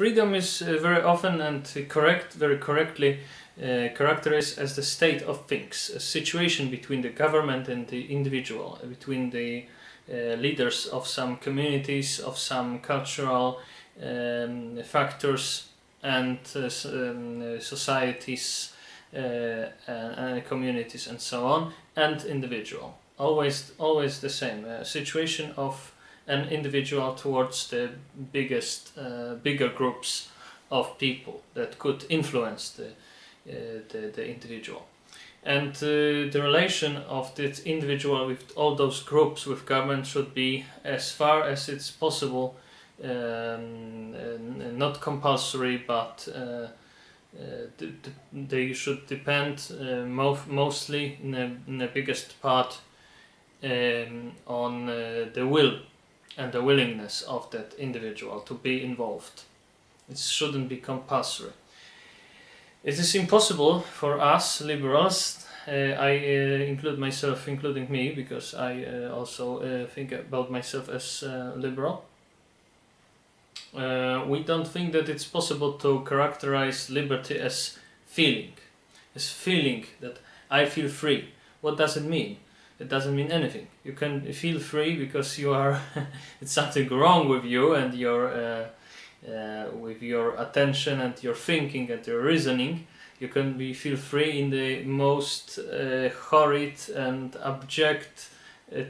Freedom is very often and very correctly characterized as the state of things, a situation between the government and the individual, between the leaders of some communities, of some cultural factors and societies and communities and so on, and individual. Always the same, a situation of an individual towards the bigger groups of people that could influence the individual. And the relation of this individual with all those groups with government should be, as far as it's possible, not compulsory, but they should depend mostly in the biggest part on the will and the willingness of that individual to be involved. It shouldn't be compulsory. It is impossible for us liberals, I include myself, including me, because I also think about myself as liberal. We don't think that it's possible to characterize liberty as feeling that I feel free. What does it mean? It doesn't mean anything. You can feel free because you are it's something wrong with you and your with your attention and your thinking and your reasoning. You can feel free in the most horrid and abject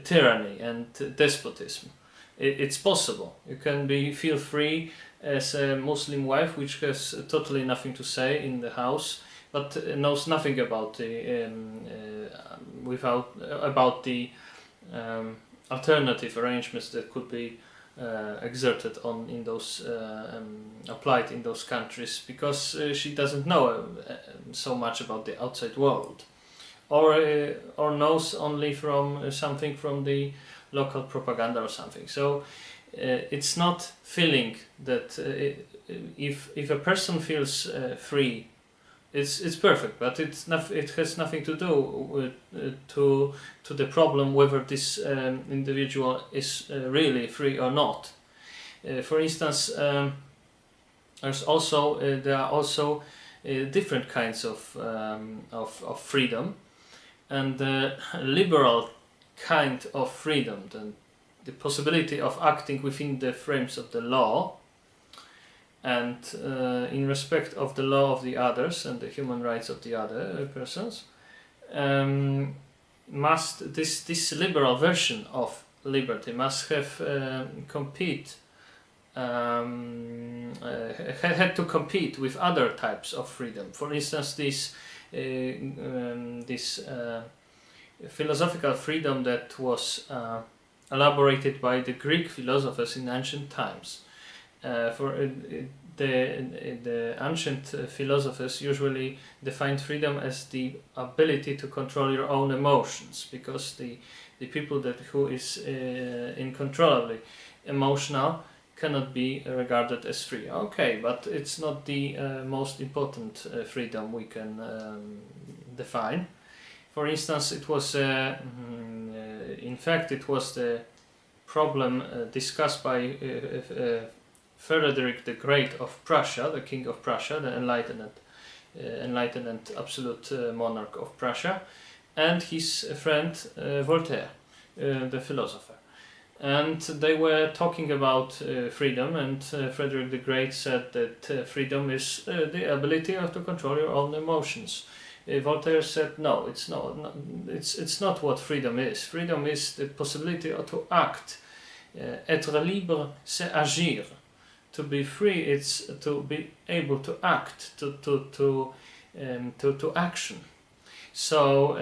tyranny and despotism. It's possible. You can feel free as a Muslim wife, which has totally nothing to say in the house, but knows nothing about the alternative arrangements that could be exerted on in those applied in those countries, because she doesn't know so much about the outside world, or knows only from something from the local propaganda or something. So it's not feeling that if a person feels free, it's perfect, but it has nothing to do with to the problem whether this individual is really free or not. For instance, there are also different kinds of freedom, and the liberal kind of freedom, the possibility of acting within the frames of the law and in respect of the law of the others and the human rights of the other persons, this liberal version of liberty must have had to compete with other types of freedom. For instance, this philosophical freedom that was elaborated by the Greek philosophers in ancient times. The ancient philosophers usually defined freedom as the ability to control your own emotions, because the people who is uncontrollably emotional cannot be regarded as free. Okay, but it's not the most important freedom we can define. For instance, it was in fact it was the problem discussed by Frederick the Great of Prussia, the King of Prussia, the enlightened and absolute monarch of Prussia, and his friend Voltaire, the philosopher. And they were talking about freedom, and Frederick the Great said that freedom is the ability to control your own emotions. Voltaire said, no, it's not what freedom is. Freedom is the possibility to act. Être libre, c'est agir. To be free, it's to be able to act, to action. So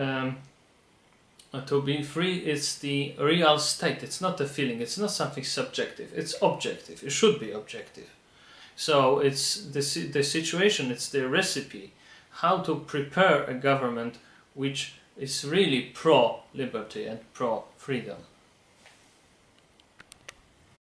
to be free is the real state. It's not a feeling. It's not something subjective. It's objective. It should be objective. So it's the situation. It's the recipe. How to prepare a government which is really pro-liberty and pro-freedom.